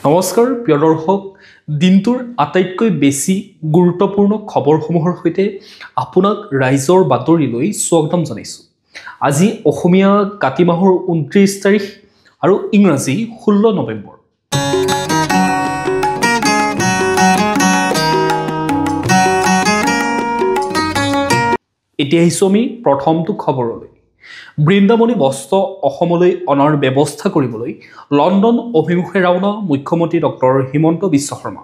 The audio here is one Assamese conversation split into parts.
নমস্কাৰ প্ৰিয় দৰ্শক দিনটোৰ আটাইতকৈ বেছি গুৰুত্বপূৰ্ণ খবৰসমূহৰ সৈতে আপোনাক ৰাইজৰ বাতৰিলৈ স্বাগতম জনাইছোঁ। আজি অসমীয়া কাতি মাহৰ 29 তাৰিখ আৰু ইংৰাজী 16 নৱেম্বৰ। এতিয়া আহিছোঁ আমি প্ৰথমটো খবৰলৈ। বৃন্দাবনী বস্ত্ৰ অসমলৈ অনাৰ ব্যৱস্থা কৰিবলৈ লণ্ডন অভিমুখে ৰাওনা মুখ্যমন্ত্ৰী ডক্টৰ হিমন্ত বিশ্ব শৰ্মা।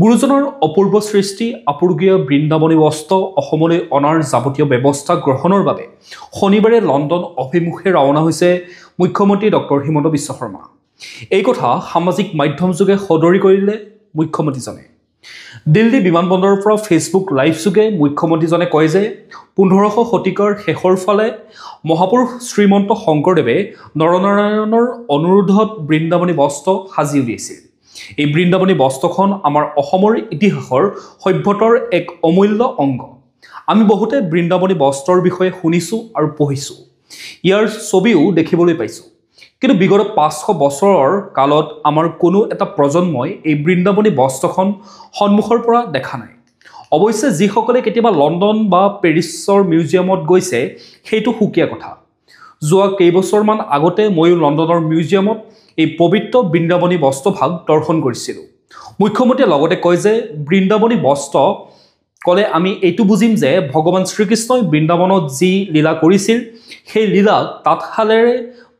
গুৰুজনৰ অপূৰ্ব সৃষ্টি আপুৰুগীয়া বৃন্দাবনী বস্ত্ৰ অসমলৈ অনাৰ যাৱতীয় ব্যৱস্থা গ্ৰহণৰ বাবে শনিবাৰে লণ্ডন অভিমুখে ৰাওনা হৈছে মুখ্যমন্ত্ৰী ডক্টৰ হিমন্ত বিশ্ব শৰ্মা। এই কথা সামাজিক মাধ্যমযোগে সদৰি কৰিলে মুখ্যমন্ত্ৰীজনে। দিল্লী বিমানবন্দৰৰ পৰা ফেচবুক লাইভ যোগে মুখ্যমন্ত্ৰীজনে কয় যে 1500 শতিকাৰ শেষৰ ফালে মহাপুৰুষ শ্ৰীমন্ত শংকৰদেৱে নৰনাৰায়ণৰ অনুৰোধত বৃন্দাবনী বস্ত্ৰ সাজি উলিয়াইছিল। এই বৃন্দাবনী বস্ত্ৰখন আমাৰ অসমৰ ইতিহাসৰ সভ্যতাৰ এক অমূল্য অংগ। আমি বহুতে বৃন্দাবনী বস্ত্ৰৰ বিষয়ে শুনিছোঁ আৰু পঢ়িছোঁ, ইয়াৰ ছবিও দেখিবলৈ পাইছোঁ। কিন্তু বিগত 500 বছৰৰ কালত আমাৰ কোনো এটা প্ৰজন্মই এই বৃন্দাবনী বস্ত্ৰখন সন্মুখৰ পৰা দেখা নাই। অৱশ্যে যিসকলে কেতিয়াবা লণ্ডন বা পেৰিছৰ মিউজিয়ামত গৈছে সেইটো সুকীয়া কথা। যোৱা কেইবছৰমান আগতে ময়ো লণ্ডনৰ মিউজিয়ামত এই পবিত্ৰ বৃন্দাবনী বস্ত্ৰভাগ দৰ্শন কৰিছিলোঁ। মুখ্যমন্ত্ৰীয়ে লগতে কয় যে বৃন্দাবনী বস্ত্ৰ ক'লে আমি এইটো বুজিম যে ভগৱান শ্ৰীকৃষ্ণই বৃন্দাবনত যি লীলা কৰিছিল সেই লীলাক তাঁতশালেৰে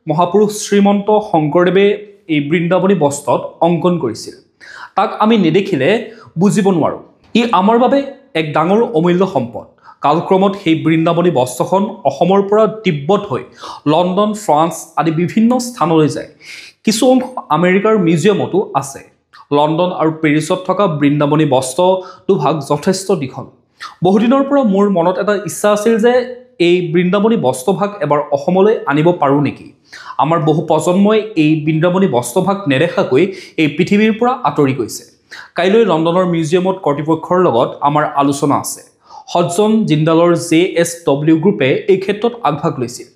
মহাপুৰুষ শ্ৰীমন্ত শংকৰদেৱে এই বৃন্দাবনী বস্ত্ৰত অংকন কৰিছিল। তাক আমি নেদেখিলে বুজিব নোৱাৰোঁ। ই আমাৰ বাবে এক ডাঙৰ অমূল্য সম্পদ। কালক্ৰমত সেই বৃন্দাবনী বস্ত্ৰখন অসমৰ পৰা তিব্বত হৈ লণ্ডন, ফ্ৰান্স আদি বিভিন্ন স্থানলৈ যায়। কিছু অংশ আমেৰিকাৰ মিউজিয়ামতো আছে। লণ্ডন আৰু পেৰিছত থকা বৃন্দাবনী বস্ত্ৰ দুভাগ যথেষ্ট দীঘল। বহুদিনৰ পৰা মোৰ মনত এটা ইচ্ছা আছিল যে এই বৃন্দাবনী বস্ত্ৰভাগ এবাৰ অসমলৈ আনিব পাৰোঁ নেকি। আমাৰ বহু প্ৰজন্মই এই বৃন্দাবনী বস্ত্ৰভাগ নেদেখাকৈ এই পৃথিৱীৰ পৰা আঁতৰি গৈছে। কাইলৈ লণ্ডনৰ মিউজিয়ামত কৰ্তৃপক্ষৰ লগত আমাৰ আলোচনা আছে। হডজন জিন্দালৰ JSW গ্ৰুপে এই ক্ষেত্ৰত আগভাগ লৈছিল।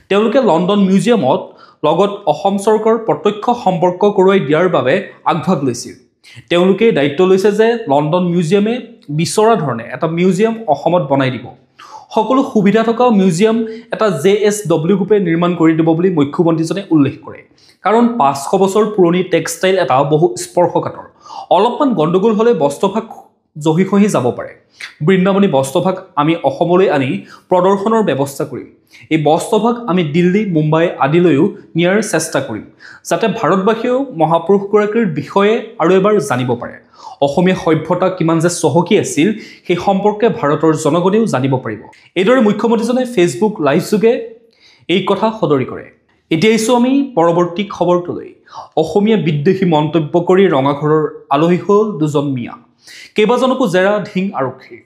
তেওঁলোকে লণ্ডন মিউজিয়ামত লগত অসম চৰকাৰৰ প্ৰত্যক্ষ সম্পৰ্ক কৰোৱাই দিয়াৰ বাবে আগভাগ লৈছিল। তেওঁলোকে দায়িত্ব লৈছে যে লণ্ডন মিউজিয়ামে বিচৰা ধৰণে এটা মিউজিয়াম অসমত বনাই দিব। সকলো সুবিধা থকা মিউজিয়াম এটা JSW গ্ৰুপে নিৰ্মাণ কৰি দিব বুলি মুখ্যমন্ত্ৰীজনে উল্লেখ কৰে। কাৰণ 500 বছৰ পুৰণি টেক্সটাইল এটা বহু স্পৰ্শকাতৰ। অলপমান গণ্ডগোল হ'লে বস্ত্ৰভাগ জহি খহি যাব পাৰে। বৃন্দাবনী বস্ত্ৰভাগ আমি অসমলৈ আনি প্ৰদৰ্শনৰ ব্যৱস্থা কৰিম। এই বস্ত্ৰভাগ আমি দিল্লী, মুম্বাই আদিলৈও নিয়াৰ চেষ্টা কৰিম, যাতে ভাৰতবাসীয়েও মহাপুৰুষগৰাকীৰ বিষয়ে আৰু এবাৰ জানিব পাৰে। অসমীয়া সভ্যতা কিমান যে চহকী আছিল সেই সম্পৰ্কে ভাৰতৰ জনগণেও জানিব পাৰিব। এইদৰে মুখ্যমন্ত্ৰীজনে ফেচবুক লাইভ যোগে এই কথা সদৰি কৰে। এতিয়া আহিছোঁ আমি পৰৱৰ্তী খবৰটোলৈ। অসমীয়া বিদ্বেষী মন্তব্য কৰি ৰঙাঘৰৰ আলহী হ'ল দুজন মিয়া। কেইবাজনকো জেৰা ধিং আৰক্ষীৰ।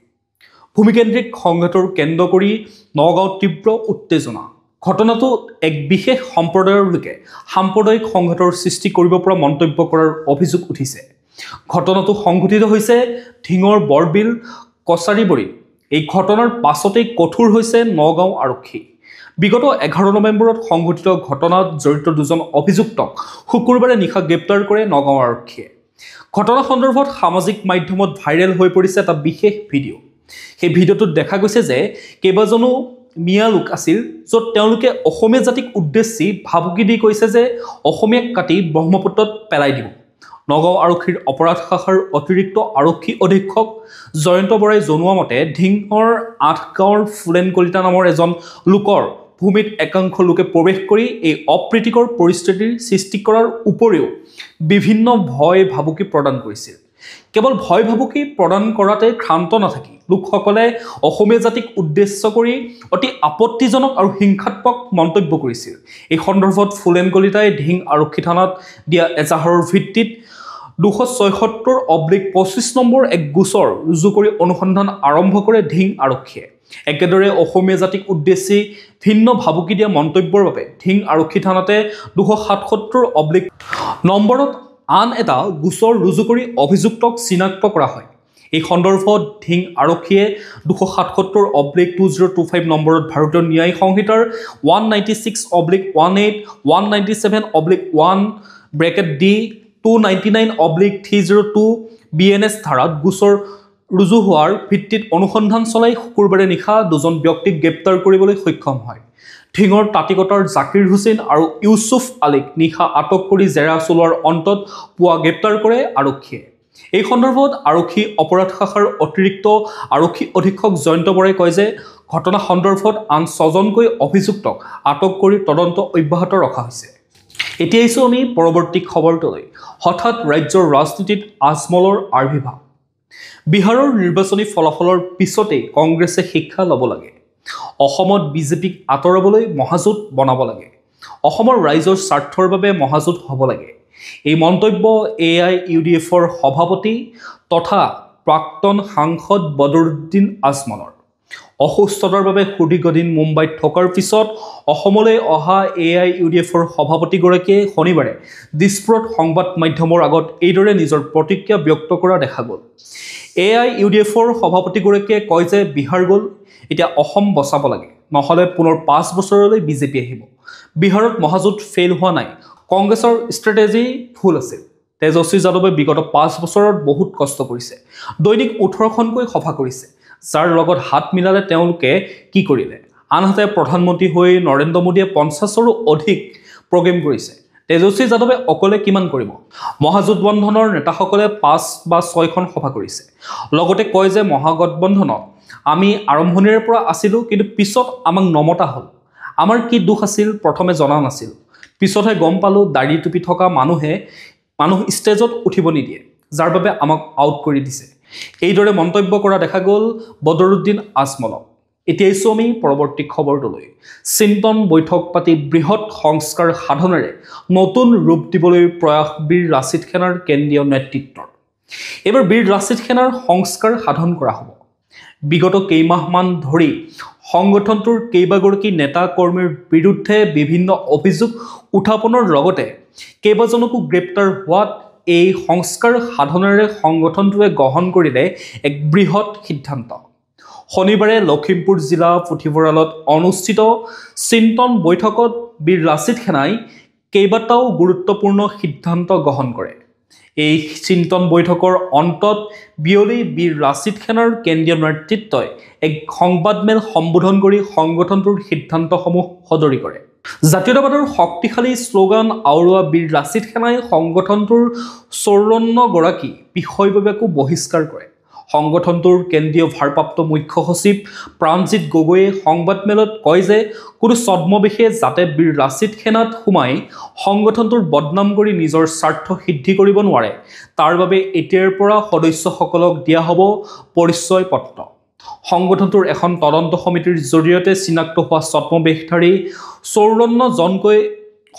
ভূমিকেন্দ্ৰিক সংঘাতৰ কেন্দ্ৰ কৰি নগাঁৱত তীব্ৰ উত্তেজনা। ঘটনাটো এক বিশেষ সম্প্ৰদায়ৰ লোকে সাম্প্ৰদায়িক সংঘাতৰ সৃষ্টি কৰিব পৰা মন্তব্য কৰাৰ অভিযোগ উঠিছে। ঘটনাটো সংঘটিত হৈছে ধিঙৰ বৰবিল কছাৰীবৰীত। এই ঘটনাৰ পাছতেই কঠোৰ হৈছে নগাঁও আৰক্ষী। বিগত 11 নৱেম্বৰত সংঘটিত ঘটনাত জড়িত দুজন অভিযুক্তক শুকুৰবাৰে নিশা গ্ৰেপ্তাৰ কৰে নগাঁও আৰক্ষীয়ে। ঘটনা সন্দৰ্ভত সামাজিক মাধ্যমত ভাইৰেল হৈ পৰিছে এটা বিশেষ ভিডিঅ'। সেই ভিডিঅ'টোত দেখা গৈছে যে কেইবাজনো মিয়া লোক আছিল, য'ত তেওঁলোকে অসমীয়া জাতিক উদ্দেশ্যি ভাবুকি দি কৈছে যে অসমীয়াক কাটি ব্ৰহ্মপুত্ৰত পেলাই দিব। নগাঁও আৰক্ষীৰ অপৰাধ শাখাৰ অতিৰিক্ত আৰক্ষী অধীক্ষক জয়ন্ত বৰাই জনোৱা মতে ধিঙৰ 8 গাঁৱৰ ফুলেন কলিতা নামৰ এজন লোকৰ ভূমিত একাংশ লোকে প্ৰৱেশ কৰি এই অপ্ৰীতিকৰ পৰিস্থিতিৰ সৃষ্টি কৰাৰ উপৰিও বিভিন্ন ভয় ভাবুকি প্ৰদান কৰিছিল। কেৱল ভয় ভাবুকি প্ৰদান কৰাতে ক্ষান্ত নাথাকি লোকসকলে অসমীয়া জাতিক উদ্দেশ্য কৰি অতি আপত্তিজনক আৰু হিংসাত্মক মন্তব্য কৰিছিল। এই সন্দৰ্ভত ফুলেন কলিতাই ধিং আৰক্ষী থানাত দিয়া এজাহাৰৰ ভিত্তিত 276/25 নম্বৰ এক গোচৰ ৰুজু কৰি অনুসন্ধান আৰম্ভ কৰে ধিং আৰক্ষীয়ে। একেদৰে অসমীয়া জাতিক উদ্দেশ্যি ভিন্ন ভাবুকি দিয়া মন্তব্যৰ বাবে ধিং আৰক্ষী থানাতে 277/- নম্বৰত আন এটা গোচৰ ৰুজু কৰি অভিযুক্তক চিনাক্ত কৰা হয়। এই সন্দৰ্ভত ধিং আৰক্ষীয়ে 277/2025 নম্বৰত ভাৰতীয় ন্যায় সংহিতাৰ 196/18, 197/1 (D) 299/302 BNS ধাৰাত গোচৰ ৰুজু হোৱাৰ ভিত্তিত অনুসন্ধান চলাই শুকুৰবাৰে নিশা দুজন ব্যক্তিক গ্ৰেপ্তাৰ কৰিবলৈ সক্ষম হয়। ঢিঙৰ তাঁতিকটাৰ জাকিৰ হুছেইন আৰু ইউছুফ আলীক নিশা আটক কৰি জেৰা চলোৱাৰ অন্তত পুৱা গ্ৰেপ্তাৰ কৰে আৰক্ষীয়ে। এই সন্দৰ্ভত আৰক্ষী অপৰাধ শাখাৰ অতিৰিক্ত আৰক্ষী অধীক্ষক জয়ন্ত বৰাই কয় যে ঘটনা সন্দৰ্ভত আন 6জনকৈ অভিযুক্তক আটক কৰি তদন্ত অব্যাহত ৰখা হৈছে। এতিয়া আহিছোঁ আমি পৰৱৰ্তী খবৰটোলৈ। হঠাৎ ৰাজ্যৰ ৰাজনীতিত আজমলৰ আবিৰ্ভাৱ। বিহাৰৰ নিৰ্বাচনী ফলাফলৰ পিছতেই কংগ্ৰেছে শিক্ষা ল'ব লাগে। অসমত বিজেপিক আঁতৰাবলৈ মহাজোঁট বনাব লাগে। অসমৰ ৰাইজৰ স্বাৰ্থৰ বাবে মহাজোঁট হ'ব লাগে। এই মন্তব্য AIUDFৰ সভাপতি তথা প্ৰাক্তন সাংসদ বদৰুদ্দিন আজমলৰ। অসুস্থতাৰ বাবে সুদীৰ্ঘদিন মুম্বাইত থকাৰ পিছত অসমলৈ অহা AIUDFৰ সভাপতিগৰাকীয়ে শনিবাৰে দিছপুৰত সংবাদ মাধ্যমৰ আগত এইদৰে নিজৰ প্ৰতিক্ৰিয়া ব্যক্ত কৰা দেখা গ'ল। AIUDFৰ সভাপতিগৰাকীয়ে কয় যে বিহাৰ গ'ল, এতিয়া অসম বচাব লাগে, নহ'লে পুনৰ 5 বছৰলৈ বিজেপি আহিব। বিহাৰত মহাজোঁট ফেইল হোৱা নাই, কংগ্ৰেছৰ ষ্ট্ৰেটেজি ভুল আছিল। তেজস্বী যাদৱে বিগত 5 বছৰত বহুত কষ্ট কৰিছে, দৈনিক 18খনকৈ সভা কৰিছে। যাৰ লগত হাত মিলালে তেওঁলোকে কি কৰিলে? আনহাতে প্ৰধানমন্ত্ৰী হৈ নৰেন্দ্ৰ মোদীয়ে 50ৰো অধিক প্ৰগ্ৰেম কৰিছে। তেজস্বী যাদৱে অকলে কিমান কৰিব? মহাজোঁটবন্ধনৰ নেতাসকলে 5 বা 6খন সভা কৰিছে। লগতে কয় যে মহাগঠবন্ধনত আমি আৰম্ভণিৰে পৰা আছিলোঁ, কিন্তু পিছত আমাক নমতা হ'ল। আমাৰ কি দোষ আছিল প্ৰথমে জনা নাছিল, পিছতহে গম পালোঁ দাড়ি টুপি থকা মানুহ ষ্টেজত উঠিব নিদিয়ে, যাৰ বাবে আমাক আউট কৰি দিছে। এইদৰে মন্তব্য কৰা দেখা গ'ল বদৰুদ্দিন আজমলক। এতিয়া আহিছোঁ আমি পৰৱৰ্তী খবৰটোলৈ। চিন্তন বৈঠক পাতি বৃহৎ সংস্কাৰ সাধনেৰে নতুন ৰূপ দিবলৈ প্ৰয়াস বীৰ লাচিত সেনাৰ কেন্দ্ৰীয় নেতৃত্বৰ। এইবাৰ বীৰ লাচিত সেনাৰ সংস্কাৰ সাধন কৰা হ'ব। বিগত কেইমাহমান ধৰি সংগঠনটোৰ কেইবাগৰাকী নেতা কৰ্মীৰ বিৰুদ্ধে বিভিন্ন অভিযোগ উত্থাপনৰ লগতে কেইবাজনকো গ্ৰেপ্তাৰ হোৱাত এই সংস্কাৰ সাধনেৰে সংগঠনটোৱে গ্ৰহণ কৰিলে এক বৃহৎ সিদ্ধান্ত। শনিবাৰে লখিমপুৰ জিলা পুথিভঁৰালত অনুষ্ঠিত চিন্তন বৈঠকত বীৰ লাচিত সেনাই কেইবাটাও গুৰুত্বপূৰ্ণ সিদ্ধান্ত গ্ৰহণ কৰে। এই চিন্তন বৈঠকৰ অন্তত বিয়লি বীৰ লাচিত সেনাৰ কেন্দ্ৰীয় নেতৃত্বই এক সংবাদমেল সম্বোধন কৰি সংগঠনটোৰ সিদ্ধান্তসমূহ সদৰি কৰে। জাতীয়তাবাদৰ শক্তিশালী শ্লোগান আওৰোৱা বীৰ লাচিত সেনাই সংগঠনটোৰ 54গৰাকী বিষয়ববীয়াকো বহিষ্কাৰ কৰে। সংগঠনটোৰ কেন্দ্ৰীয় ভাৰপ্ৰাপ্ত মুখ্য সচিব প্ৰাণজিৎ গগৈয়ে সংবাদমেলত কয় যে কোনো ছদ্মবেশে যাতে বীৰ লাচিত সেনাত সোমাই সংগঠনটোৰ বদনাম কৰি নিজৰ স্বাৰ্থ সিদ্ধি কৰিব নোৱাৰে, তাৰ বাবে এতিয়াৰ পৰা সদস্যসকলক দিয়া হ'ব পৰিচয় পত্ৰ। সংগঠনটোৰ এখন তদন্ত সমিতিৰ জৰিয়তে চিনাক্ত হোৱা ছদ্মবেশধাৰী 54জনকৈ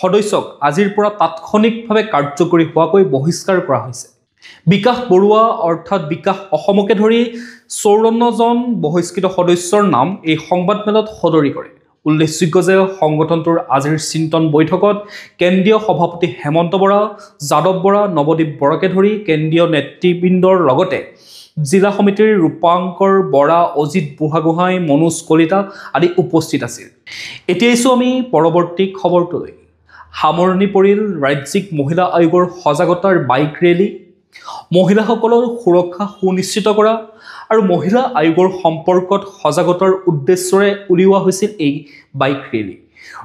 সদস্যক আজিৰ পৰা তাৎক্ষণিকভাৱে কাৰ্যকৰী হোৱাকৈ বহিষ্কাৰ কৰা হৈছে। বিকাশ বৰুৱা অৰ্থাৎ বিকাশ অসমকে ধৰি 54জন বহিষ্কৃত সদস্যৰ নাম এই সংবাদমেলত সদৰি কৰে। উল্লেখযোগ্য যে সংগঠনটোৰ আজিৰ চিন্তন বৈঠকত কেন্দ্ৰীয় সভাপতি হেমন্ত বৰা, যাদৱ বৰা, নৱদীপ বৰাকে ধৰি কেন্দ্ৰীয় নেতৃবৃন্দৰ লগতে জিলা সমিতিৰ ৰূপাংকৰ বৰা, অজিত বুঢ়াগোহাঁই, মনোজ কলিতা আদি উপস্থিত আছিল। এতিয়া আহিছোঁ আমি পৰৱৰ্তী খবৰটোলৈ। সামৰণি পৰিল ৰাজ্যিক মহিলা আয়োগৰ সজাগতাৰ বাইক ৰেলী। মহিলাসকলৰ সুৰক্ষা সুনিশ্চিত কৰা আৰু মহিলা আয়োগৰ সম্পৰ্কত সজাগতাৰ উদ্দেশ্যৰে উলিওৱা হৈছিল এই বাইক ৰেলী।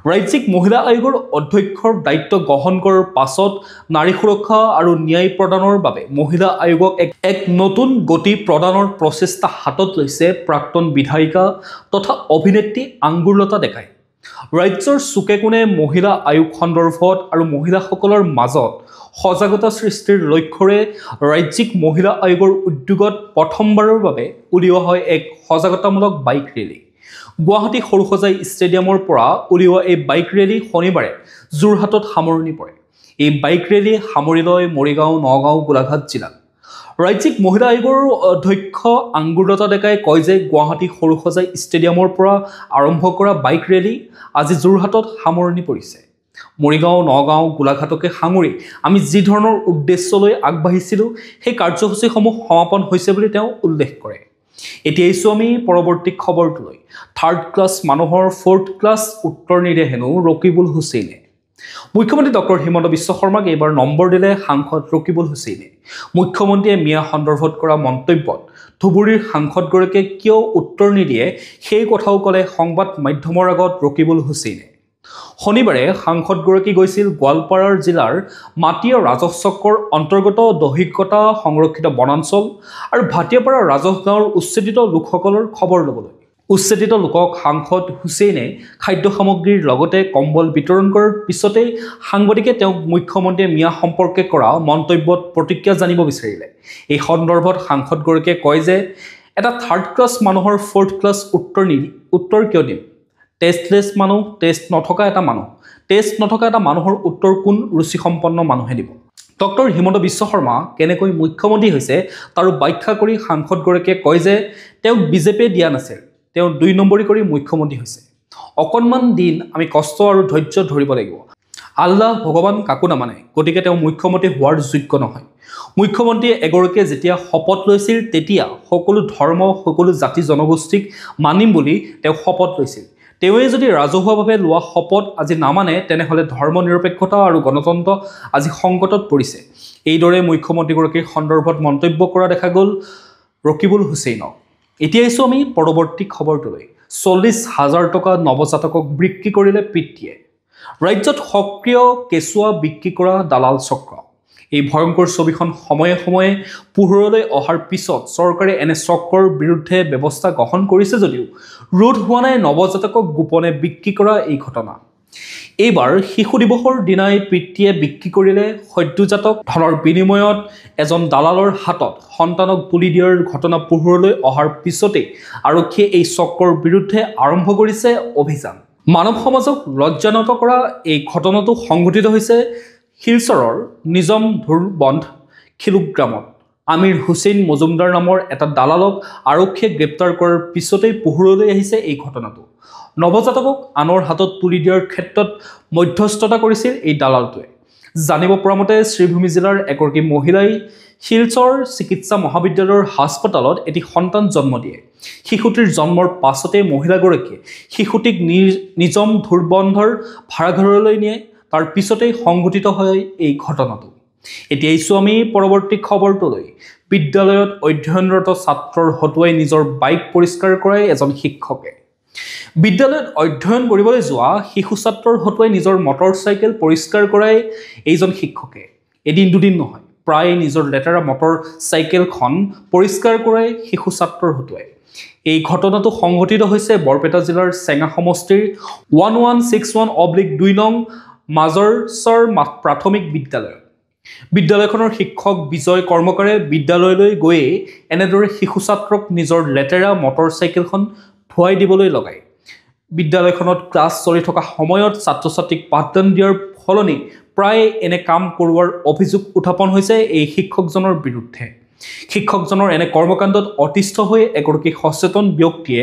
ৰাজ্যিক মহিলা আয়োগৰ অধ্যক্ষৰ দায়িত্ব গ্ৰহণ কৰাৰ পাছত নাৰী সুৰক্ষা আৰু ন্যায় প্ৰদানৰ বাবে মহিলা আয়োগক এক নতুন গতি প্ৰদানৰ প্ৰচেষ্টা হাতত লৈছে প্ৰাক্তন বিধায়িকা তথা অভিনেত্ৰী আঙ্গুৰলতা ডেকাই। ৰাজ্যৰ চুকে কোণে মহিলা আয়োগ সন্দৰ্ভত আৰু মহিলাসকলৰ মাজত সজাগতা সৃষ্টিৰ লক্ষ্যৰে ৰাজ্যিক মহিলা আয়োগৰ উদ্যোগত প্ৰথমবাৰৰ বাবে উলিওৱা হয় এক সজাগতামূলক বাইক ৰেলী। গুৱাহাটী সৰুসজাই ষ্টেডিয়ামৰ পৰা উলিওৱা এই বাইক ৰেলী শনিবাৰে যোৰহাটত সামৰণি পৰে। এই বাইক ৰেলী সামৰি লয় মৰিগাঁও, নগাঁও, গোলাঘাট জিলাত। ৰাজ্যিক মহিলা আয়োগৰ অধ্যক্ষ আঙ্গুৰলতা ডেকাই কয় যে গুৱাহাটী সৰুসজাই ষ্টেডিয়ামৰ পৰা আৰম্ভ কৰা বাইক ৰেলী আজি যোৰহাটত সামৰণি পৰিছে। মৰিগাঁও, নগাঁও, গোলাঘাটকে সাঙুৰি আমি যি ধৰণৰ উদ্দেশ্য লৈ আগবাঢ়িছিলোঁ সেই কাৰ্যসূচীসমূহ সমাপন হৈছে বুলি তেওঁ উল্লেখ কৰে। এতিয়া আহিছোঁ আমি পৰৱৰ্তী খবৰটোলৈ। 3rd ক্লাছ মানুহৰ 4th ক্লাছ উত্তৰ নিদিয়ে হেনো ৰকিবুল হুছেইনে। মুখ্যমন্ত্ৰী ডক্টৰ হিমন্ত বিশ্ব শৰ্মাক এইবাৰ নম্বৰ দিলে সাংসদ ৰকিবুল হুছেইনে। মুখ্যমন্ত্ৰীয়ে মিয়া সন্দৰ্ভত কৰা মন্তব্যত ধুবুৰীৰ সাংসদগৰাকীয়ে কিয় উত্তৰ নিদিয়ে সেই কথাও ক'লে সংবাদ মাধ্যমৰ আগত ৰকিবুল হুছেইনে। শনিবাৰে সাংসদগৰাকী গৈছিল গোৱালপাৰা জিলাৰ মাটিয়া ৰাজহ চক্ৰৰ অন্তৰ্গত দহিকতা সংৰক্ষিত বনাঞ্চল আৰু ভাটিয়াপাৰা ৰাজহ গাঁৱৰ উচ্ছেদিত লোকসকলৰ খবৰ ল'বলৈ। উচ্ছেদিত লোকক সাংসদ হুছেইনে খাদ্য সামগ্ৰীৰ লগতে কম্বল বিতৰণ কৰাৰ পিছতেই সাংবাদিকে তেওঁক মুখ্যমন্ত্ৰীয়ে মিয়া সম্পৰ্কে কৰা মন্তব্যত প্ৰতিক্ৰিয়া জানিব বিচাৰিলে। এই সন্দৰ্ভত সাংসদগৰাকীয়ে কয় যে এটা থাৰ্ড ক্লাছ মানুহৰ ফ'ৰ্থ ক্লাছ উত্তৰ কিয় দিম? টেষ্টলেছ মানুহ, টেষ্ট নথকা এটা মানুহৰ উত্তৰ কোন ৰুচিসম্পন্ন মানুহে দিব? ডক্টৰ হিমন্ত বিশ্ব শৰ্মা কেনেকৈ মুখ্যমন্ত্ৰী হৈছে তাৰো ব্যাখ্যা কৰি সাংসদগৰাকীয়ে কয় যে তেওঁক বিজেপিয়ে দিয়া নাছিল, তেওঁ ২ নম্বৰী কৰি মুখ্যমন্ত্ৰী হৈছে। অকণমান দিন আমি কষ্ট আৰু ধৈৰ্য ধৰিব লাগিব। আল্লাহ ভগৱান কাকো নামানে, গতিকে তেওঁ মুখ্যমন্ত্ৰী হোৱাৰ যোগ্য নহয়। মুখ্যমন্ত্ৰীয়ে এগৰাকীয়ে যেতিয়া শপত লৈছিল তেতিয়া সকলো ধৰ্ম, সকলো জাতি জনগোষ্ঠীক মানিম বুলি তেওঁ শপত লৈছিল। তেওঁৱে যদি ৰাজহুৱাভাৱে লোৱা শপত আজি নামানে তেনেহ'লে ধৰ্ম নিৰপেক্ষতা আৰু গণতন্ত্ৰ আজি সংকটত পৰিছে। এইদৰে মুখ্যমন্ত্ৰীগৰাকীৰ সন্দৰ্ভত মন্তব্য কৰা দেখা গ'ল ৰকিবুল হুছেইনক। এতিয়া আহিছোঁ আমি পৰৱৰ্তী খবৰটোলৈ। 40,000 টকা নৱজাতকক বিক্ৰী কৰিলে পিতৃয়ে। ৰাজ্যত সক্ৰিয় কেঁচুৱা বিক্ৰী কৰা দালাল চক্ৰ। এই ভয়ংকৰ ছবিখন সময়ে সময়ে পোহৰলৈ অহাৰ পিছত চৰকাৰে এনে চক্ৰৰ বিৰুদ্ধে ব্যৱস্থা গ্ৰহণ কৰিছে যদিও ৰোধ হোৱা নাই নৱজাতকক গোপনে বিক্ৰী কৰা এই ঘটনা। এইবাৰ শিশু দিৱসৰ দিনাই পিতৃয়ে বিক্ৰী কৰিলে সদ্যোজাতক। ধনৰ বিনিময়ত এজন দালালৰ হাতত সন্তানক তুলি দিয়াৰ ঘটনা পোহৰলৈ অহাৰ পিছতেই আৰক্ষীয়ে এই চক্ৰৰ বিৰুদ্ধে আৰম্ভ কৰিছে অভিযান। মানৱ সমাজক লজ্জানত কৰা এই ঘটনাটো সংঘটিত হৈছে শিলচৰৰ নিজাম ধুৰবন্ধ খিলুগ্ৰামত। আমিৰ হুছেইন মজুমদাৰ নামৰ এটা দালালক আৰক্ষীয়ে গ্ৰেপ্তাৰ কৰাৰ পিছতেই পোহৰলৈ আহিছে এই ঘটনাটো। নৱজাতকক আনৰ হাতত তুলি দিয়াৰ ক্ষেত্ৰত মধ্যস্থতা কৰিছিল এই দালালটোৱে। জানিব পৰা মতে শ্ৰীভূমি জিলাৰ এগৰাকী মহিলাই শিলচৰ চিকিৎসা মহাবিদ্যালয়ৰ হাস্পতালত এটি সন্তান জন্ম দিয়ে। শিশুটিৰ জন্মৰ পাছতে মহিলাগৰাকীয়ে শিশুটিক নিজাম ধুৰবন্ধৰ ভাড়াঘৰলৈ নিয়ে। তাৰ পিছতেই সংঘটিত হয় এই ঘটনাটো। এতিয়া আহিছোঁ আমি পৰৱৰ্তী খবৰটোলৈ। বিদ্যালয়ত অধ্যয়নৰত ছাত্ৰৰ হতুৱাই নিজৰ বাইক পৰিষ্কাৰ কৰায় এজন শিক্ষকে। বিদ্যালয়ত অধ্যয়ন কৰিবলৈ যোৱা শিশু ছাত্ৰৰ হতুৱাই নিজৰ মটৰ চাইকেল পৰিষ্কাৰ কৰায় এইজন শিক্ষকে। এদিন দুদিন নহয়, প্ৰায় নিজৰ লেতেৰা মটৰ চাইকেলখন পৰিষ্কাৰ কৰায় শিশু ছাত্ৰৰ হতুৱাই। এই ঘটনাটো সংঘটিত হৈছে বৰপেটা জিলাৰ চেঙা সমষ্টিৰ 1161/2 নং মাজৰচৰ প্ৰাথমিক বিদ্যালয়ত। বিদ্যালয়খনৰ শিক্ষক বিজয় কৰ্মকাৰে বিদ্যালয়লৈ গৈয়ে এনেদৰে শিশু ছাত্ৰক নিজৰ লেতেৰা মটৰ চাইকেলখন ধুৱাই দিবলৈ লগায়। বিদ্যালয়খনত ক্লাছ চলি থকা সময়ত ছাত্ৰ ছাত্ৰীক পাঠদান দিয়াৰ সলনি প্ৰায় এনে কাম কৰোৱাৰ অভিযোগ উত্থাপন হৈছে এই শিক্ষকজনৰ বিৰুদ্ধে। শিক্ষকজনৰ এনে কৰ্মকাণ্ডত অতিষ্ঠ হৈ এগৰাকী সচেতন ব্যক্তিয়ে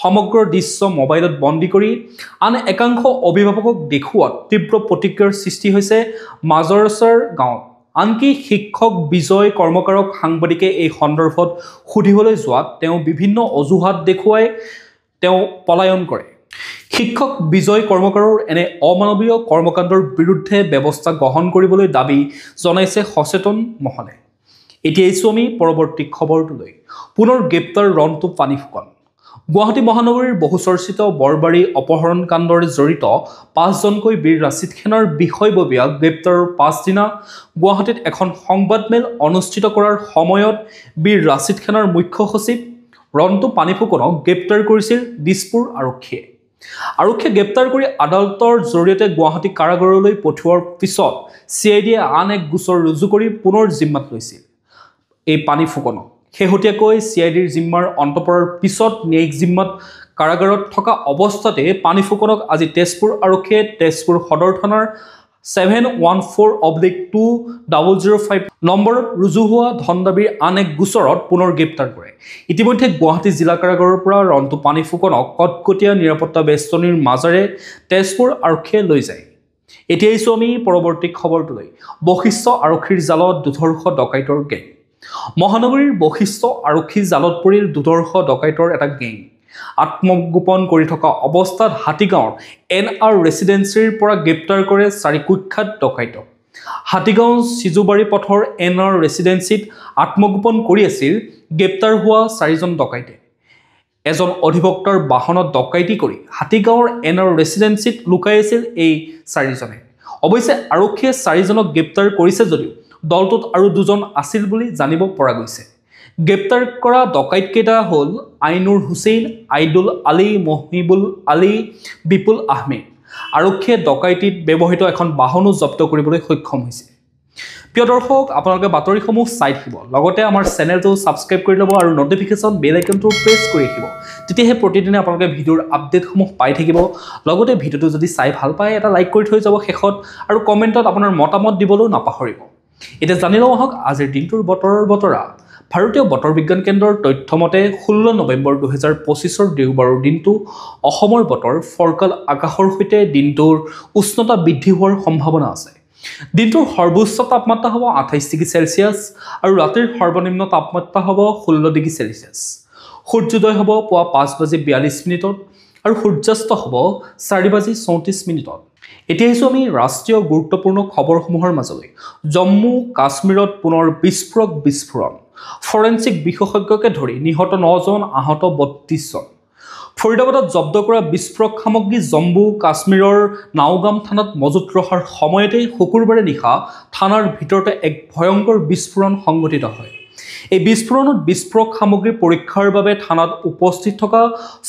সমগ্ৰ দৃশ্য মোবাইলত বন্দী কৰি আন একাংশ অভিভাৱকক দেখুওৱাত তীব্ৰ প্ৰতিক্ৰিয়াৰ সৃষ্টি হৈছে মাজৰচৰ গাঁৱত। আনকি শিক্ষক বিজয় কৰ্মকাৰক সাংবাদিকে এই সন্দৰ্ভত সুধিবলৈ যোৱাত তেওঁ বিভিন্ন অজুহাত দেখুৱাই তেওঁ পলায়ন কৰে। শিক্ষক বিজয় কৰ্মকাৰৰ এনে অমানৱীয় কৰ্মকাণ্ডৰ বিৰুদ্ধে ব্যৱস্থা গ্ৰহণ কৰিবলৈ দাবী জনাইছে সচেতন মহলে। এতিয়া আহিছোঁ আমি পৰৱৰ্তী খবৰটোলৈ। পুনৰ গ্ৰেপ্তাৰ ৰন্টু পানী ফুকন। গুৱাহাটী মহানগৰীৰ বহুচৰ্চিত বৰবাৰী অপহৰণ কাণ্ডৰে জড়িত 5জনকৈ বীৰ ৰাছিদ খানৰ বিষয়ববীয়া গ্ৰেপ্তাৰৰ পাছদিনা গুৱাহাটীত এখন সংবাদমেল অনুষ্ঠিত কৰাৰ সময়ত বীৰ ৰাছিদ খানৰ মুখ্য সচিব ৰন্টু পানী ফুকনক গ্ৰেপ্তাৰ কৰিছিল দিছপুৰ আৰক্ষীয়ে। আৰক্ষীয়ে গ্ৰেপ্তাৰ কৰি আদালতৰ জৰিয়তে গুৱাহাটী কাৰাগাৰলৈ পঠিওৱাৰ পিছত CIDয়ে আন এক গোচৰ ৰুজু কৰি পুনৰ জিম্মাত লৈছিল এই পানী ফুকনক। শেহতীয়াকৈ CIDৰ জিম্মাৰ অন্ত পৰাৰ পিছত ন্যায়িক জিম্মাত কাৰাগাৰত থকা অৱস্থাতে পানী ফুকনক আজি তেজপুৰ আৰক্ষীয়ে তেজপুৰ সদৰ থানাৰ 714/2005 নম্বৰত ৰুজু হোৱা ধন দাবীৰ আন এক গোচৰত পুনৰ গ্ৰেপ্তাৰ কৰে। ইতিমধ্যে গুৱাহাটী জিলা কাৰাগাৰৰ পৰা ৰন্টু পানী ফুকনক কটকটীয়া নিৰাপত্তা বেষ্টনীৰ মাজেৰে তেজপুৰ আৰক্ষীয়ে লৈ যায়। এতিয়া আহিছোঁ আমি পৰৱৰ্তী খবৰটোলৈ। বশিষ্ঠ আৰক্ষীৰ জালত দুধৰ্ষ ডকাইতৰ গেং। মহানগৰীৰ বশিষ্ঠ আৰক্ষী জালত পৰিল দুধৰ্ষ ডকাইতৰ এটা গেং। আত্মগোপন কৰি থকা অৱস্থাত হাতীগাঁৱৰ NR ৰেচিডেন্সিৰ পৰা গ্ৰেপ্তাৰ কৰে 4 কুখ্যাত ডকাইতক হাতীগাঁও সিজুবাৰী পথৰ NR ৰেচিডেন্সিত আত্মগোপন কৰি আছিল গ্ৰেপ্তাৰ হোৱা 4জন ডকাইতে এজন অধিবক্তাৰ বাহনত ডকাইতি কৰি হাতীগাঁৱৰ NR ৰেচিডেন্সিত লুকাই আছিল এই 4জনে অৱশ্যে আৰক্ষীয়ে 4জনক গ্ৰেপ্তাৰ কৰিছে যদিও দলটোত আৰু 2জন আছিল বুলি জানিব পৰা গৈছে গ্ৰেপ্তাৰ কৰা ডকাইত কেইটা হ'ল আইনুৰ হুছেইন আইদুল আলী মহিবুল আলী বিপুল আহমেদ আৰক্ষীয়ে ডকাইতিত ব্যৱহৃত এখন বাহনো জব্দ কৰিবলৈ সক্ষম হৈছে প্ৰিয় দৰ্শক আপোনালোকে বাতৰিসমূহ চাই থাকিব লগতে আমাৰ চেনেলটো সাবস্ক্ৰাইব কৰি ল'ব আৰু নটিফিকেশন বেল আইকনটো প্ৰেছ কৰি ৰাখিব তেতিয়াহে প্ৰতিদিনে আপোনালোকে ভিডিঅ'ৰ আপডেটসমূহ পাই থাকিব লগতে ভিডিঅ'টো যদি চাই ভাল পায় এটা লাইক কৰি থৈ যাব শেষত আৰু কমেণ্টত আপোনাৰ মতামত দিবলৈ নাপাহৰিব এতিয়া জানি লওঁ আহক আজিৰ দিনটোৰ বতৰৰ বতৰা ভাৰতীয় বতৰ বিজ্ঞান কেন্দ্ৰৰ তথ্যমতে 16 নৱেম্বৰ 2025 দেওবাৰৰ দিনটো অসমৰ বতৰ ফৰকাল আকাশৰ সৈতে দিনটোৰ উষ্ণতা বৃদ্ধি হোৱাৰ সম্ভাৱনা আছে দিনটোৰ সৰ্বোচ্চ তাপমাত্ৰা হ'ব 28 ডিগ্ৰী সেলসিয়াছ আৰু ৰাতিৰ সৰ্বনিম্ন তাপমাত্ৰা হ'ব 16 ডিগ্ৰী সেলসিয়াছ সূৰ্যোদয় হ'ব পুৱা 5:42 আৰু সূৰ্যাস্ত হ'ব 4:34 এতিয়া আহিছো আমি ৰাষ্ট্ৰীয় গুৰুত্বপূৰ্ণ খবৰসমূহৰ মাজলৈ জম্মু কাশ্মীৰত পুনৰ বিস্ফোৰণ ফৰেনসিক বিশেষজ্ঞকে ধৰি নিহত 9জন আহত 32 জন ফৰিদাবাদত জব্দ কৰা বিস্ফোৰক সামগ্ৰী জম্মু কাশ্মীৰৰ নাওগাম থানাত মজুত ৰখাৰ সময়তে শুকুৰবাৰে নিশা থানাৰ ভিতৰতে এক ভয়ংকৰ বিস্ফোৰণ সংঘটিত হয় এই বিস্ফোৰণত বিস্ফোৰক সামগ্ৰী পৰীক্ষাৰ বাবে থানাত উপস্থিত থকা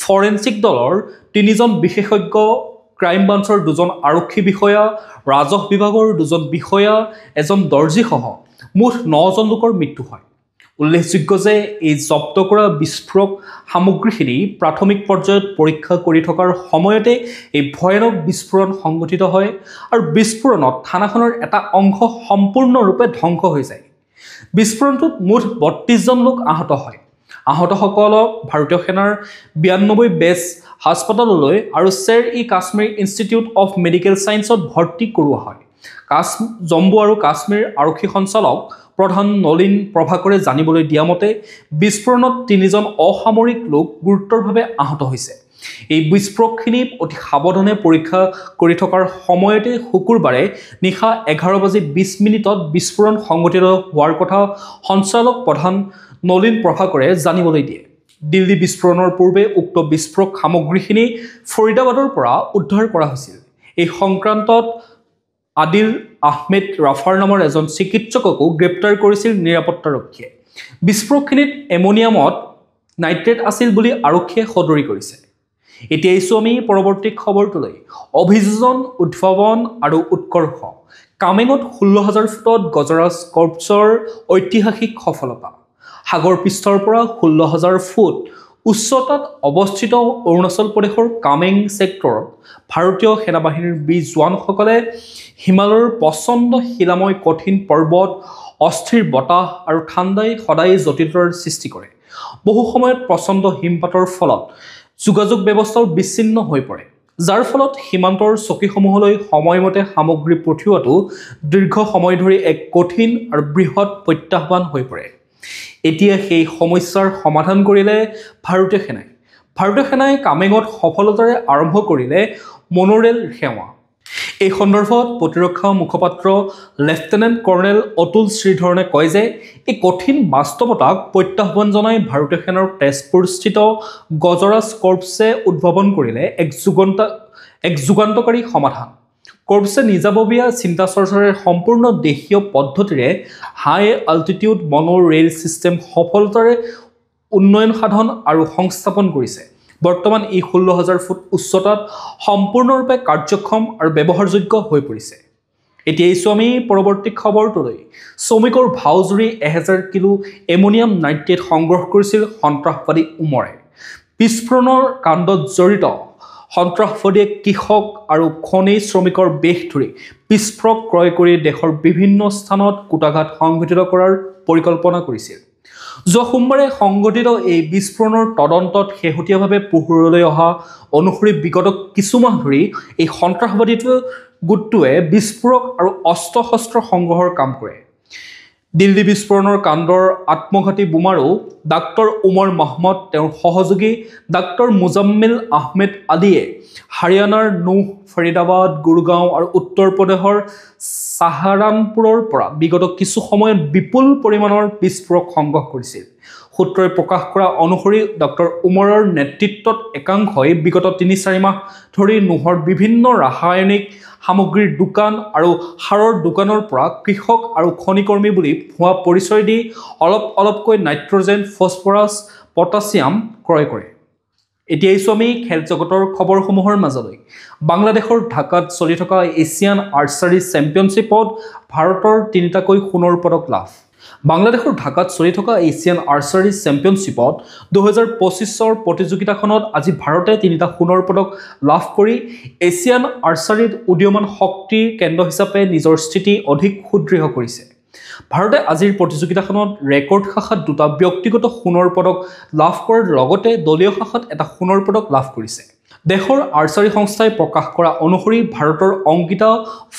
ফৰেনসিক দলৰ 3জন বিশেষজ্ঞ ক্ৰাইম ব্ৰাঞ্চৰ 2জন আৰক্ষী বিষয়া ৰাজহ বিভাগৰ 2জন বিষয়া এজন দৰ্জী সহ মুঠ 9জন লোকৰ মৃত্যু হয় উল্লেখযোগ্য যে এই জব্দ কৰা বিস্ফোৰক সামগ্ৰীখিনি প্ৰাথমিক পৰ্যায়ত পৰীক্ষা কৰি থকাৰ সময়তে এই ভয়ানক বিস্ফোৰণ সংঘটিত হয় আৰু বিস্ফোৰণত থানাখনৰ এটা অংশ সম্পূৰ্ণৰূপে ধ্বংস হৈ যায় বিস্ফোৰণটোত মুঠ 32 জন লোক আহত হয় আহতসকলক ভাৰতীয় সেনাৰ 92 বেছ হাস্পতাললৈ আৰু শ্বেৰ-ই-কাশ্মীৰ ইনষ্টিটিউট অফ মেডিকেল সায়েন্সত ভৰ্তি কৰোৱা হয় জম্মু আৰু কাশ্মীৰ আৰক্ষী সঞ্চালক প্ৰধান নলিন প্ৰভাকৰে জানিবলৈ দিয়া মতে বিস্ফোৰণত 3জন অসামৰিক লোক গুৰুতৰভাৱে আহত হৈছে এই বিস্ফোৰকখিনি অতি সাৱধানে পৰীক্ষা কৰি থকাৰ সময়তে শুকুৰবাৰে নিশা 11:20 বিস্ফোৰণ সংঘটিত হোৱাৰ কথা সঞ্চালক প্ৰধান নলিন প্ৰভাকৰে জানিবলৈ দিয়ে দিল্লী বিস্ফোৰণৰ পূৰ্বে উক্ত বিস্ফোৰক সামগ্ৰীখিনি ফৰিদাবাদৰ পৰা উদ্ধাৰ কৰা হৈছিল এই সংক্ৰান্তত আদিল আহমেদ ৰাফাৰ নামৰ এজন চিকিৎসককো গ্ৰেপ্তাৰ কৰিছিল নিৰাপত্তাৰক্ষীয়ে বিস্ফোৰকখিনিত এমোনিয়ামত নাইট্ৰেট আছিল বুলি আৰক্ষীয়ে সদৰি কৰিছে এতিয়া আহিছো আমি পৰৱৰ্তী খবৰটোলৈ অভিযোজন উদ্ভাৱন আৰু উৎকৰ্ষ কামেঙত 16,000 ফুটত গজৰাজ কৰ্পছৰ ঐতিহাসিক সফলতা সাগৰ পৃষ্ঠৰ পৰা 16,000 ফুট উচ্চতাত অৱস্থিত অৰুণাচল প্ৰদেশৰ কামেং সেক্টৰত ভাৰতীয় সেনাবাহিনীৰ 20 জোৱানসকলে হিমালয়ৰ প্ৰচণ্ড শিলাময় কঠিন পৰ্বত অস্থিৰ বতাহ আৰু ঠাণ্ডাই সদায় জটিলতাৰ সৃষ্টি কৰে বহু সময়ত প্ৰচণ্ড হিমপাতৰ ফলত যোগাযোগ ব্যৱস্থাও বিচ্ছিন্ন হৈ পৰে যাৰ ফলত সীমান্তৰ চকীসমূহলৈ সময়মতে সামগ্ৰী পঠিওৱাটো দীৰ্ঘ সময় ধৰি এক কঠিন আৰু বৃহৎ প্ৰত্যাহ্বান হৈ পৰে এতিয়া সেই সমস্যাৰ সমাধান কৰিলে ভাৰতীয় সেনাই কামেঙত সফলতাৰে আৰম্ভ কৰিলে মনোৰেল সেৱা এই সন্দৰ্ভত প্ৰতিৰক্ষা মুখপাত্ৰ লেফটেনেণ্ট কৰ্নেল অতুল শ্ৰীধৰণে কয় যে এই কঠিন বাস্তৱতাক প্ৰত্যাহ্বান জনাই ভাৰতীয় সেনাৰ তেজপুৰস্থিত গজৰাজ কৰ্পছে উদ্ভাৱন কৰিলে এক যুগান্তকাৰী সমাধান কৰ্পছে নিজাববীয়া চিন্তা চৰ্চাৰে সম্পূৰ্ণ দেশীয় পদ্ধতিৰে হাই আল্টিটিউড মনো ৰেল সিস্টেম সফলতাৰে উন্নয়ন সাধন আৰু সংস্থাপন কৰিছে বৰ্তমান ই 16,000 ফুট উচ্চতাত সম্পূৰ্ণৰূপে কাৰ্যক্ষম আৰু ব্যৱহাৰযোগ্য হৈ পৰিছে এতিয়া আহিছো আমি পৰৱৰ্তী খবৰটোলৈ শ্ৰমিকৰ ভাওজুৰি 1000 কিলো এমোনিয়াম নাইট্ৰেট সংগ্ৰহ কৰিছিল সন্ত্ৰাসবাদী উমৰে বিস্ফোৰণৰ কাণ্ডত জড়িত সন্ত্ৰাসবাদীয়ে কৃষক আৰু খনি শ্ৰমিকৰ বেশ ধৰি বিস্ফোৰক ক্ৰয় কৰি দেশৰ বিভিন্ন স্থানত কুটাঘাত সংঘটিত কৰাৰ পৰিকল্পনা কৰিছিল যোৱা সোমবাৰে সংঘটিত এই বিস্ফোৰণৰ তদন্তত শেহতীয়াভাৱে পোহৰলৈ অহা অনুসৰি বিগত কিছুমাহ ধৰি এই সন্ত্ৰাসবাদী গোটটোৱে বিস্ফোৰক আৰু অস্ত্ৰ-শস্ত্ৰ সংগ্ৰহৰ কাম কৰে দিল্লী বিস্ফোৰণৰ কাণ্ডৰ আত্মঘাতী বোমাৰু ডাক্তৰ উমৰ মহম্মদ, তেওঁৰ সহযোগী ডাক্তৰ মুজাম্মিল আহমেদ আদিয়ে হাৰিয়ানাৰ নুহ, ফৰিদাবাদ, গুৰগাঁও আৰু উত্তৰ প্ৰদেশৰ চাহাৰানপুৰৰ পৰা বিগত কিছু সময়ত বিপুল পৰিমাণৰ বিস্ফোৰক সংগ্ৰহ কৰিছিল। সূত্ৰই প্ৰকাশ কৰা অনুসৰি ডক্টৰ উমৰৰ নেতৃত্বত একাংশই বিগত ৩-৪ মাহ ধৰি নুহৰ বিভিন্ন ৰাসায়নিক সামগ্ৰীৰ দোকান আৰু সাৰৰ দোকানৰ পৰা কৃষক আৰু খনিকৰ্মী বুলি ভুৱা পৰিচয় দি অলপকৈ নাইট্ৰজেন, ফছফৰাছ, পটাছিয়াম ক্ৰয় কৰে। এতিয়া আহিছোঁ আমি খেল জগতৰ খবৰসমূহৰ মাজলৈ। বাংলাদেশৰ ঢাকাত চলি থকা এছিয়ান আৰ্চাৰী চেম্পিয়নশ্বিপত ভাৰতৰ ৩টাকৈ সোণৰ পদক লাভ। বাংলাদেশৰ ঢাকাত চলি থকা এছিয়ান আৰ্চাৰী চেম্পিয়নশ্বিপত 2025 প্ৰতিযোগিতাখনত আজি ভাৰতে 3টা সোণৰ পদক লাভ কৰি এছিয়ান আৰ্চাৰীত উদীয়মান শক্তিৰ কেন্দ্ৰ হিচাপে নিজৰ স্থিতি অধিক সুদৃঢ় কৰিছে। ভাৰতে আজিৰ প্ৰতিযোগিতাখনত ৰেকৰ্ড শাখাত 2টা ব্যক্তিগত সোণৰ পদক লাভ কৰাৰ লগতে দলীয় শাখাত এটা সোণৰ পদক লাভ কৰিছে। দেশৰ আৰ্চাৰী সংস্থাই প্ৰকাশ কৰা অনুসৰি ভাৰতৰ অংকিতা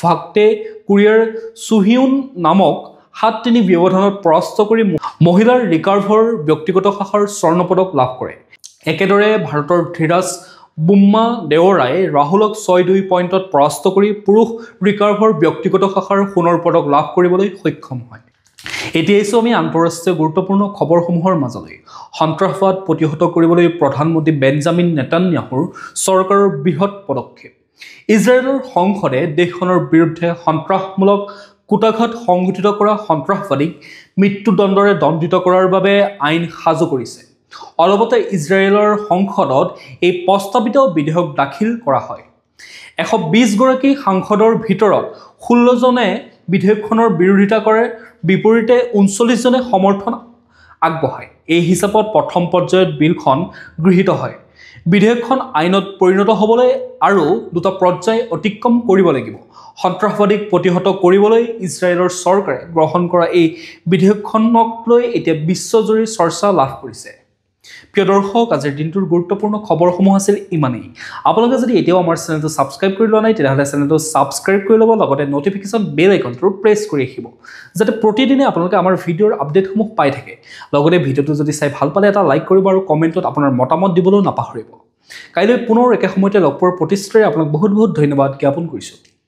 ভাগটে কোৰিয়াৰ সুহিউন নামক 7-3 ব্যৱধানত পৰাস্ত কৰি মহিলাৰ ৰিকাৰ্ভৰ ব্যক্তিগত শাখাৰ স্বৰ্ণ পদক লাভ কৰে। একেদৰে ভাৰতৰ ধীৰাজ বুম্মা দেৱৰাই ৰাহুলক 6-2 পইণ্টত পৰাস্ত কৰি পুৰুষ ৰিকাৰ্ভৰ ব্যক্তিগত শাখাৰ সোণৰ পদক লাভ কৰিবলৈ সক্ষম হয়। এতিয়া আহিছোঁ আমি আন্তঃৰাষ্ট্ৰীয় গুৰুত্বপূৰ্ণ খবৰসমূহৰ মাজলৈ। সন্ত্ৰাসবাদ প্ৰতিহত কৰিবলৈ প্ৰধানমন্ত্ৰী বেঞ্জামিন নেতান্যাহুৰ চৰকাৰৰ বৃহৎ পদক্ষেপ। ইজৰাইলৰ সংসদে দেশখনৰ বিৰুদ্ধে সন্ত্ৰাসমূলক কুটাঘাত সংঘটিত কৰা সন্ত্ৰাসবাদীক মৃত্যুদণ্ডৰে দণ্ডিত কৰাৰ বাবে আইন সাজু কৰিছে। অলপতে ইজৰাইলৰ সংসদত এই প্ৰস্তাৱিত বিধেয়ক দাখিল কৰা হয়। 120 গৰাকী সাংসদৰ ভিতৰত 16 জনে বিধেয়কখনৰ বিৰোধিতা কৰে, বিপৰীতে 39 জনে সমৰ্থন আগবঢ়ায়। এই হিচাপত প্ৰথম পৰ্যায়ত বিলখন গৃহীত হয়। বিধেয়কখন আইনত পৰিণত হ'বলৈ আৰু 2টা পৰ্যায় অতিক্ৰম কৰিব লাগিব। সন্ত্ৰাসবাদীক প্ৰতিহত কৰিবলৈ ইজৰাইলৰ চৰকাৰে গ্ৰহণ কৰা এই বিধেয়কখনক লৈ এতিয়া বিশ্বজুৰি চৰ্চা লাভ কৰিছে। প্ৰিয় দৰ্শক, আজিৰ দিনটোৰ গুৰুত্বপূৰ্ণ খবৰসমূহ আছিল ইমানেই। আপোনালোকে যদি এতিয়াও আমাৰ চেনেলটো ছাবস্ক্ৰাইব কৰি লোৱা নাই তেতিয়াহ'লে চেনেলটো ছাবস্ক্ৰাইব কৰি ল'ব, লগতে নটিফিকেশ্যন বেল আইকনটো প্ৰেছ কৰি ৰাখিব, যাতে প্ৰতিদিনে আপোনালোকে আমাৰ ভিডিঅ'ৰ আপডেটসমূহ পাই থাকে। লগতে ভিডিঅ'টো যদি চাই ভাল পালে এটা লাইক কৰিব আৰু কমেণ্টত আপোনাৰ মতামত দিবলৈও নাপাহৰিব। কাইলৈ পুনৰ একে সময়তে লগ পোৱাৰ প্ৰতিশ্ৰুতিৰে আপোনাক বহুত বহুত ধন্যবাদ জ্ঞাপন কৰিছোঁ।